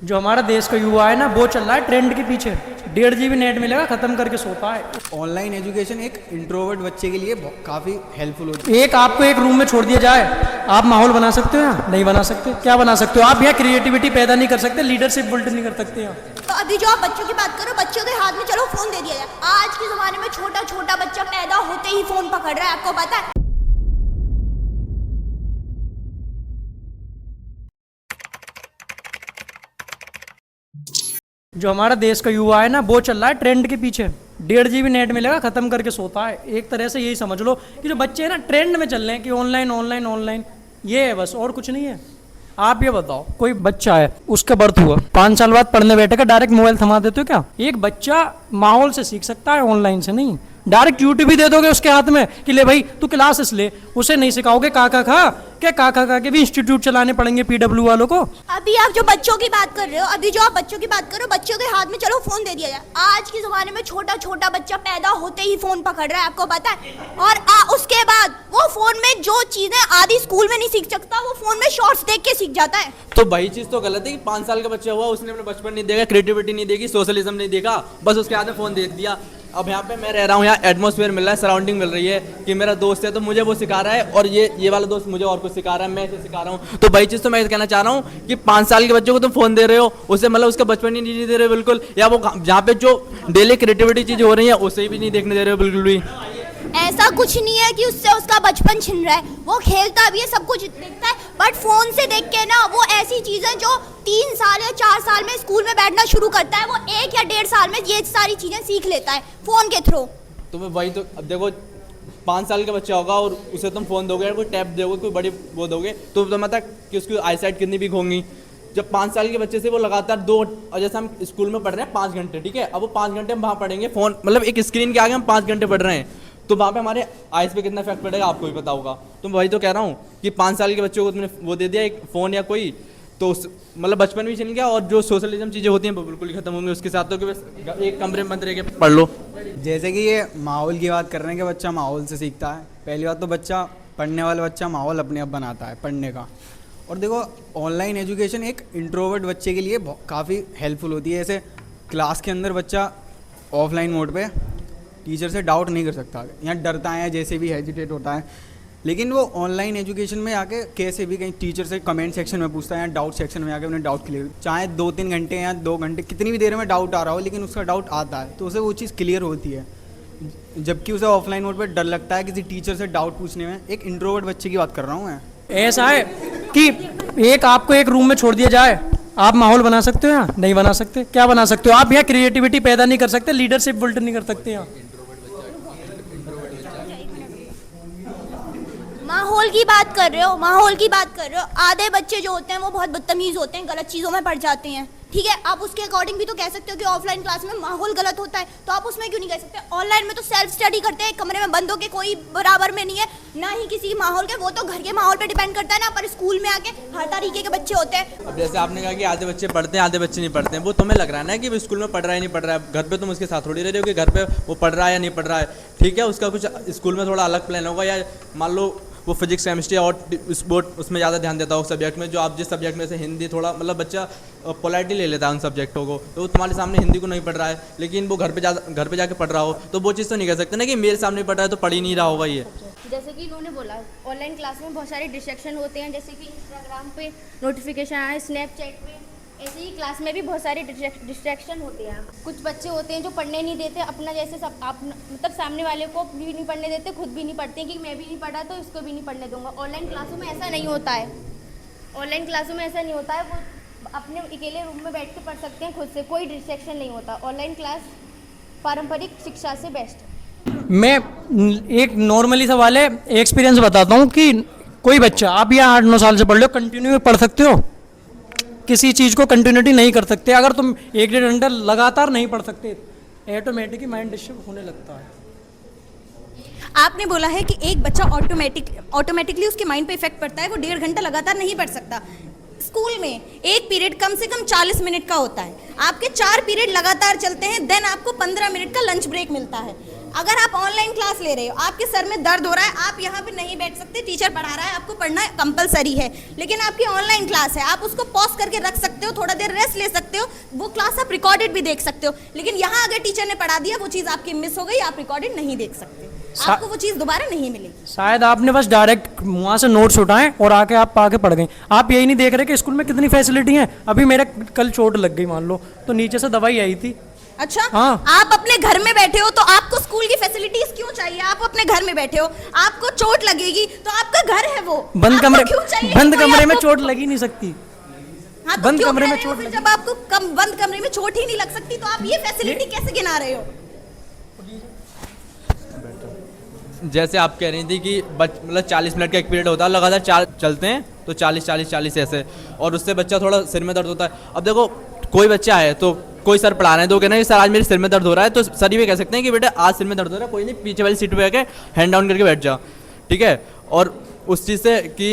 जो हमारा देश का युवा है ना वो चल रहा है ट्रेंड के पीछे। 1.5 GB नेट मिलेगा खत्म करके सोता है। ऑनलाइन एजुकेशन एक इंट्रोवर्ट बच्चे के लिए काफ़ी हेल्पफुल होती है। एक आपको एक रूम में छोड़ दिया जाए, आप माहौल बना सकते हो या नहीं बना सकते? क्या बना सकते हो आप? यहाँ क्रिएटिविटी पैदा नहीं कर सकते, लीडरशिप बिल्ड नहीं कर सकते यहाँ। तो अभी जो आप बच्चों की बात करो, बच्चों के हाथ में चलो फोन दे दिया जाए। आज के जमाने में छोटा छोटा बच्चा पैदा होते ही फोन पकड़ रहा है, आपको पता है? जो हमारा देश का युवा है ना वो चल रहा है ट्रेंड के पीछे। 1.5 GB नेट मिलेगा खत्म करके सोता है। एक तरह से यही समझ लो कि जो बच्चे हैं ना ट्रेंड में चल रहे हैं कि ऑनलाइन ऑनलाइन ऑनलाइन, ये है बस, और कुछ नहीं है। आप ये बताओ, कोई बच्चा है उसका बर्थ हुआ 5 साल बाद पढ़ने बैठेगा, डायरेक्ट मोबाइल थमा देते हो क्या? एक बच्चा माहौल से सीख सकता है, ऑनलाइन से नहीं। डायरेक्ट यूट्यूब भी दे दोगे उसके हाथ में कि ले भाई तू क्लासेस ले, उसे नहीं सिखाओगे काका खा क्या? काका खा के भी इंस्टीट्यूट चलाने पड़ेंगे PW वालों को। अभी आप जो बच्चों की बात कर रहे हो, अभी जो आप बच्चों की बात करो, बच्चों के हाथ में चलो फोन दे दिया जाए। आज के जमाने में छोटा छोटा बच्चा पैदा होते ही फोन पकड़ रहा है, आपको पता है? और उसके बाद वो फोन में जो चीजें आदि स्कूल में नहीं सीख सकता, वो फोन में शॉर्ट्स देख के सीख जाता है। तो वही चीज तो गलत है कि 5 साल का बच्चा हुआ, उसने अपना बचपन नहीं देखा, क्रिएटिविटी नहीं देखी, सोशलिज्म नहीं देखा, बस उसके हाथ में फोन दे दिया। अब यहाँ पे मैं रह रहा हूँ, यहाँ एटमॉस्फेयर मिल रहा है, सराउंडिंग मिल रही है कि मेरा दोस्त है तो मुझे वो सिखा रहा है, और ये वाला दोस्त मुझे और कुछ सिखा रहा है, मैं इसे सिखा रहा हूँ। तो वही चीज़ तो मैं कहना चाह रहा हूँ कि 5 साल के बच्चे को तुम फोन दे रहे हो, उससे मतलब उसका बचपन ही नहीं दे रहे हो बिल्कुल, या वो जहाँ पे जो डेली क्रिएटिविटी चीज़ हो रही है उसे भी नहीं देखने दे रहे हो बिल्कुल भी। ऐसा कुछ नहीं है कि उससे उसका बचपन छिन रहा है, वो खेलता भी है, सब कुछ देखता है, बट फोन से देख के ना वो ऐसी चीजें जो 3 साल या 4 साल में स्कूल में बैठना शुरू करता है, वो 1 या 1.5 साल में ये सारी चीजें सीख लेता है फोन के थ्रू। तो मैं वही तो, अब देखो 5 साल का बच्चा होगा और उसे तुम फोन दोगे, कोई टैब दोगे, कोई बड़ी वो दोगे, तो मतलब कि उसकी आईसाइट कितनी वीक होंगी। जब 5 साल के बच्चे से वो लगातार 2, और जैसे हम स्कूल में पढ़ रहे हैं 5 घंटे, ठीक है, अब वो 5 घंटे हम वहाँ पढ़ेंगे फोन, मतलब एक स्क्रीन के आगे हम 5 घंटे पढ़ रहे हैं, तो वहाँ पे हमारे आइज़ पे कितना इफेक्ट पड़ेगा आपको भी पता होगा। तो मैं वही तो कह रहा हूँ कि 5 साल के बच्चों को तुमने वो दे दिया एक फ़ोन या कोई, तो उस मतलब बचपन भी छिन गया, और जो सोशलिज्म चीज़ें होती हैं वो बिल्कुल ही खत्म होंगी उसके साथ। तो कि बस एक कमरे में बंद रह के पढ़ लो। जैसे कि ये माहौल की बात कर रहे हैं कि बच्चा माहौल से सीखता है। पहली बात तो बच्चा, पढ़ने वाला बच्चा माहौल अपने आप बनाता है पढ़ने का। और देखो ऑनलाइन एजुकेशन एक इंट्रोवर्ट बच्चे के लिए काफ़ी हेल्पफुल होती है। जैसे क्लास के अंदर बच्चा ऑफलाइन मोड पे टीचर से डाउट नहीं कर सकता, यहाँ डरता है, जैसे भी हेजिटेट होता है, लेकिन वो ऑनलाइन एजुकेशन में आके कैसे भी कहीं टीचर से कमेंट सेक्शन में पूछता है, या डाउट सेक्शन में आके उन्हें डाउट क्लियर, चाहे 2-3 घंटे या 2 घंटे कितनी भी देर में डाउट आ रहा हो, लेकिन उसका डाउट आता है तो उसे वो चीज़ क्लियर होती है। जबकि उसे ऑफलाइन मोड पर डर लगता है किसी टीचर से डाउट पूछने में। एक इंट्रोवर्ट बच्चे की बात कर रहा हूँ मैं। ऐसा है कि एक आपको एक रूम में छोड़ दिया जाए, आप माहौल बना सकते हो या नहीं बना सकते? क्या बना सकते हो आप? यहाँ क्रिएटिविटी पैदा नहीं कर सकते, लीडरशिप बिल्ड नहीं कर सकते यहाँ। माहौल की बात कर रहे हो, माहौल की बात कर रहे हो। आधे बच्चे जो होते हैं वो बहुत बदतमीज होते हैं, गलत चीज़ों में पड़ जाते हैं, ठीक है। आप उसके अकॉर्डिंग भी तो कह सकते हो कि ऑफलाइन क्लास में माहौल गलत होता है, तो आप उसमें क्यों नहीं कह सकते? ऑनलाइन में तो सेल्फ स्टडी करते हैं, कमरे में बंद होके, कोई बराबर में नहीं है ना ही किसी माहौल के, वो तो घर के माहौल पे डिपेंड करता है ना। पर स्कूल में आके हर तरीके के बच्चे होते हैं। अब जैसे आपने कहा कि आधे बच्चे पढ़ते हैं आधे बच्चे नहीं पढ़ते हैं, वो तुम्हें लग रहा है ना कि वो स्कूल में पढ़ रहा है नहीं पढ़ रहा है, घर पे तुम उसके साथ थोड़ी रह रहे हो कि घर पे वो पढ़ रहा है या नहीं पढ़ रहा है, ठीक है। उसका कुछ स्कूल में थोड़ा अलग प्लान होगा, या मान लो वो फिजिक्स केमिस्ट्री और स्पोर्ट उसमें ज़्यादा ध्यान देता हो सब्जेक्ट में, जो आप जिस सब्जेक्ट में से हिंदी थोड़ा मतलब बच्चा पोलाइटली ले लेता है उन सब्जेक्टों को, तो वो तुम्हारे सामने हिंदी को नहीं पढ़ रहा है, लेकिन वो घर पे जाके पढ़ रहा हो, तो वो चीज़ तो नहीं कह सकते ना कि मेरे सामने पढ़ रहा है तो पढ़ ही नहीं रहा होगा ये। जैसे कि इन्होंने बोला ऑनलाइन क्लास में बहुत सारे डिस्ट्रैक्शन होते हैं, जैसे कि इंस्टाग्राम पे नोटिफिकेशन आए, स्नैपचैट पे, ऐसे ही क्लास में भी बहुत सारे डिस्ट्रैक्शन होते हैं। कुछ बच्चे होते हैं जो पढ़ने नहीं देते अपना, जैसे सब आप मतलब सामने वाले को भी नहीं पढ़ने देते, खुद भी नहीं पढ़ते कि मैं भी नहीं पढ़ा तो इसको भी नहीं पढ़ने दूंगा। ऑनलाइन क्लासों में ऐसा नहीं होता है, ऑनलाइन क्लासों में ऐसा नहीं होता है, वो अपने अकेले रूम में बैठ के पढ़ सकते हैं खुद से, कोई डिस्ट्रैक्शन नहीं होता। ऑनलाइन क्लास पारंपरिक शिक्षा से बेस्ट। मैं एक नॉर्मली सवाल है, एक्सपीरियंस बताता हूँ कि कोई बच्चा, आप यहाँ 8-9 साल से पढ़ लो, कंटिन्यू पढ़ सकते हो? किसी चीज़ को कंटिन्यूटी नहीं कर सकते। अगर तुम 1-1.5 घंटा लगातार नहीं पढ़ सकते, ऑटोमेटिकली माइंड डिस्टर्ब होने लगता है। आपने बोला है कि एक बच्चा ऑटोमेटिकली उसके माइंड पे इफेक्ट पड़ता है, वो 1.5 घंटा लगातार नहीं पढ़ सकता। स्कूल में एक पीरियड कम से कम 40 मिनट का होता है, आपके 4 पीरियड लगातार चलते हैं, देन आपको 15 मिनट का लंच ब्रेक मिलता है। अगर आप ऑनलाइन क्लास ले रहे हो, आपके सर में दर्द हो रहा है, आप यहाँ पे नहीं बैठ सकते, टीचर पढ़ा रहा है, आपको पढ़ना कंपलसरी है, लेकिन आपकी ऑनलाइन क्लास है, आप उसको पॉज करके रख सकते हो, थोड़ा देर रेस्ट ले सकते हो, वो क्लास आप रिकॉर्डेड भी देख सकते हो। लेकिन यहाँ अगर टीचर ने पढ़ा दिया, वो चीज़ आपकी मिस हो गई, आप रिकॉर्डेड नहीं देख सकते, आपको वो चीज़ दोबारा नहीं मिलेगी। शायद आपने बस डायरेक्ट वहाँ से नोट्स उठाए और आके आप आके पढ़ गए। आप यही नहीं देख रहे कि स्कूल में कितनी फैसिलिटी है। अभी मेरे कल चोट लग गई मान लो, तो नीचे से दवाई आई थी। अच्छा, हाँ। आप अपने घर में बैठे हो तो आपको स्कूल की फैसिलिटीज क्यों चाहिए? आप अपने घर में बैठे हो, आपको चोट लगेगी तो आपका घर है वो, बंद आपको कमरे क्यों चाहिए? बंद कोई कमरे में आपको- चोट लगी नहीं सकती। हाँ, तो बंद क्यों कमरे कह में रहे हो चोट फिर? लगी। जब आपको बंद कमरे में चोट ही नहीं लग सकती तो आप ये फैसिलिटी कैसे गिना रहे हो? जैसे आप कह रही थी कि मतलब 40 मिनट का एक पीरियड होता है, लगातार 4 चलते हैं तो 40 ऐसे, और उससे बच्चा थोड़ा सिर में दर्द होता है। अब देखो कोई बच्चा है तो कोई सर पढ़ा रहे हैं तो कहना है कि सर आज मेरे सिर में दर्द हो रहा है, तो सर ये कह सकते हैं कि बेटा आज सिर में दर्द हो रहा है, कोई नहीं, पीछे वाली सीट पे आके हैंड डाउन करके बैठ जा, ठीक है। और उस चीज़ से कि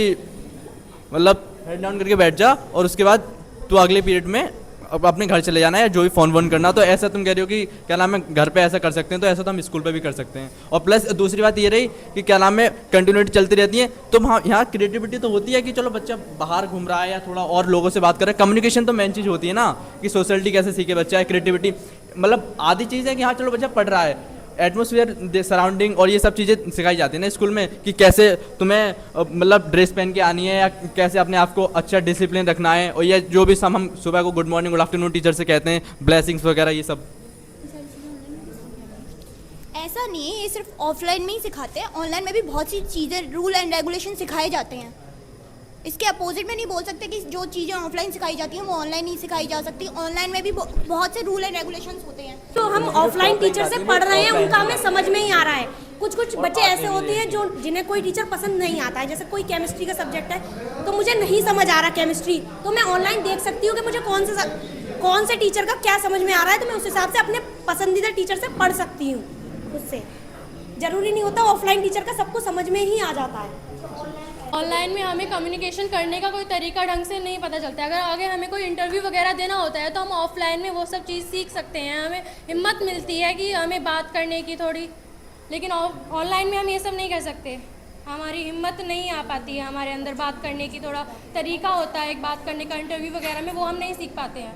मतलब हैंड डाउन करके बैठ जा और उसके बाद तू अगले पीरियड में अब अपने घर चले जाना है या जो भी फ़ोन वोन करना। तो ऐसा तुम कह रही हो कि क्या नाम है घर पे ऐसा कर सकते हैं, तो ऐसा तो हम स्कूल पे भी कर सकते हैं। और प्लस दूसरी बात ये रही कि क्या नाम है कंटिन्यूटी चलती रहती है, तो वहाँ यहाँ क्रिएटिविटी तो होती है कि चलो बच्चा बाहर घूम रहा है या थोड़ा और लोगों से बात कर रहा है। कम्युनिकेशन तो मेन चीज़ होती है ना, कि सोशलिटी कैसे सीखे बच्चा है, क्रिएटिविटी मतलब आधी चीज़ है कि हाँ चलो बच्चा पढ़ रहा है, एटमोसफियर सराउंडिंग और ये सब चीज़ें सिखाई जाती है ना स्कूल में, कि कैसे तुम्हें मतलब ड्रेस पहन के आनी है या कैसे अपने आप को अच्छा डिसिप्लिन रखना है, और ये जो भी हम सुबह को good morning good afternoon teacher से कहते हैं, ब्लेसिंग्स वगैरह ये सब। ऐसा नहीं है, ये सिर्फ ऑफलाइन में ही सिखाते हैं, ऑनलाइन में भी बहुत सी चीज़ें, रूल एंड रेगुलेशन सिखाए जाते हैं। इसके अपोजिट में नहीं बोल सकते कि जो चीज़ें ऑफलाइन सिखाई जाती हैं वो ऑनलाइन नहीं सिखाई जा सकती। ऑनलाइन में भी बहुत से रूल एंड रेगुलेशंस होते हैं। जो हम ऑफलाइन टीचर से पढ़ रहे हैं उनका हमें समझ में ही आ रहा है। कुछ बच्चे ऐसे होते हैं जो जिन्हें कोई टीचर पसंद नहीं आता है, जैसे कोई केमिस्ट्री का सब्जेक्ट है तो मुझे नहीं समझ आ रहा केमिस्ट्री, तो मैं ऑनलाइन देख सकती हूँ कि मुझे कौन से टीचर का क्या समझ में आ रहा है, तो मैं उस हिसाब से अपने पसंदीदा टीचर से पढ़ सकती हूँ। उससे ज़रूरी नहीं होता ऑफलाइन टीचर का सबको समझ में ही आ जाता है। ऑनलाइन में हमें कम्युनिकेशन करने का कोई तरीका ढंग से नहीं पता चलता है। अगर आगे हमें कोई इंटरव्यू वगैरह देना होता है तो हम ऑफलाइन में वो सब चीज़ सीख सकते हैं, हमें हिम्मत मिलती है कि हमें बात करने की थोड़ी, लेकिन ऑनलाइन में हम ये सब नहीं कर सकते, हमारी हिम्मत नहीं आ पाती है, हमारे अंदर बात करने की थोड़ा तरीका होता है एक बात करने का इंटरव्यू वगैरह में, वो हम नहीं सीख पाते हैं।